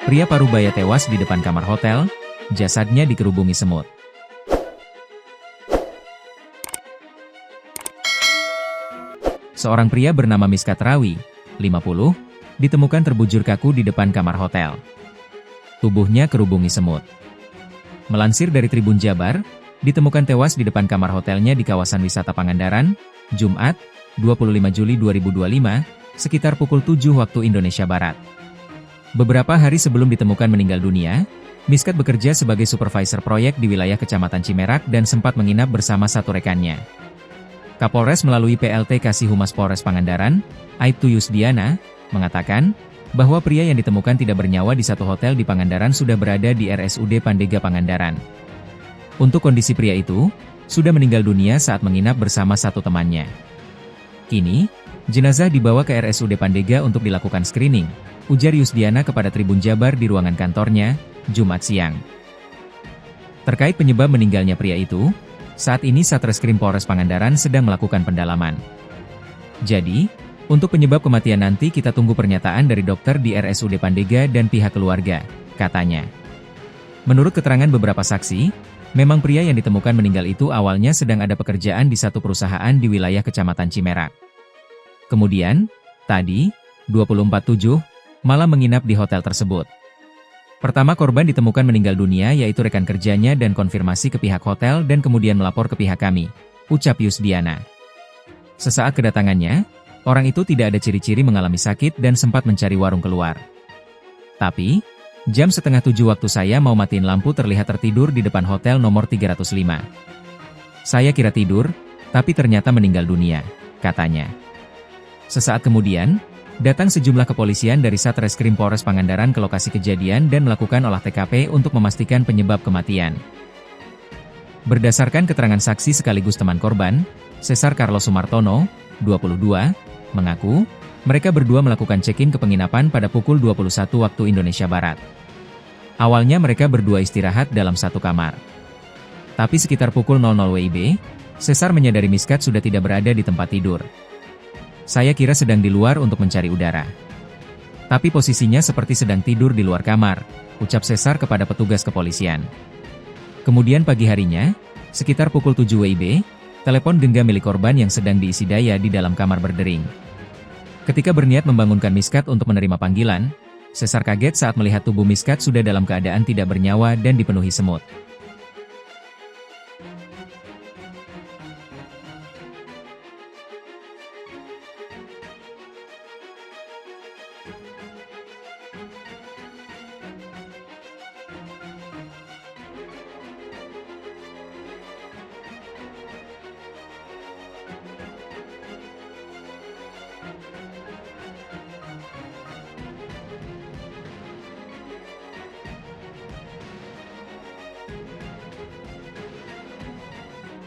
Pria Parubaya tewas di depan kamar hotel, jasadnya dikerubungi semut. Seorang pria bernama Miskat Rawi, 50, ditemukan terbujur kaku di depan kamar hotel. Tubuhnya kerubungi semut. Melansir dari Tribun Jabar, ditemukan tewas di depan kamar hotelnya di kawasan wisata Pangandaran, Jumat, 25 Juli 2025, sekitar pukul 7 waktu Indonesia Barat. Beberapa hari sebelum ditemukan meninggal dunia, Miskat bekerja sebagai supervisor proyek di wilayah Kecamatan Cimerak dan sempat menginap bersama satu rekannya. Kapolres melalui PLT Kasih Humas Polres Pangandaran, Aibtu Yusdiana, mengatakan bahwa pria yang ditemukan tidak bernyawa di satu hotel di Pangandaran sudah berada di RSUD Pandega Pangandaran. Untuk kondisi pria itu, sudah meninggal dunia saat menginap bersama satu temannya. Kini, jenazah dibawa ke RSUD Pandega untuk dilakukan screening, ujar Yusdiana kepada Tribun Jabar di ruangan kantornya, Jumat siang. Terkait penyebab meninggalnya pria itu, saat ini Satreskrim Polres Pangandaran sedang melakukan pendalaman. Jadi, untuk penyebab kematian nanti kita tunggu pernyataan dari dokter di RSUD Pandega dan pihak keluarga, katanya. Menurut keterangan beberapa saksi, memang pria yang ditemukan meninggal itu awalnya sedang ada pekerjaan di satu perusahaan di wilayah Kecamatan Cimerak. Kemudian, tadi, 24/7, malah menginap di hotel tersebut. Pertama korban ditemukan meninggal dunia yaitu rekan kerjanya dan konfirmasi ke pihak hotel dan kemudian melapor ke pihak kami, ucap Yusdiana. Sesaat kedatangannya, orang itu tidak ada ciri-ciri mengalami sakit dan sempat mencari warung keluar. Tapi, jam 6:30 waktu saya mau matiin lampu terlihat tertidur di depan hotel nomor 305. Saya kira tidur, tapi ternyata meninggal dunia, katanya. Sesaat kemudian, datang sejumlah kepolisian dari Satreskrim Polres Pangandaran ke lokasi kejadian dan melakukan olah TKP untuk memastikan penyebab kematian. Berdasarkan keterangan saksi sekaligus teman korban, Cesar Carlos Sumartono, 22, mengaku, mereka berdua melakukan check-in ke penginapan pada pukul 21 waktu Indonesia Barat. Awalnya mereka berdua istirahat dalam satu kamar. Tapi sekitar pukul 00 WIB, Cesar menyadari Miskat sudah tidak berada di tempat tidur. Saya kira sedang di luar untuk mencari udara. Tapi posisinya seperti sedang tidur di luar kamar, ucap Cesar kepada petugas kepolisian. Kemudian pagi harinya, sekitar pukul 7 WIB, telepon genggam milik korban yang sedang diisi daya di dalam kamar berdering. Ketika berniat membangunkan Miskat untuk menerima panggilan, Cesar kaget saat melihat tubuh Miskat sudah dalam keadaan tidak bernyawa dan dipenuhi semut.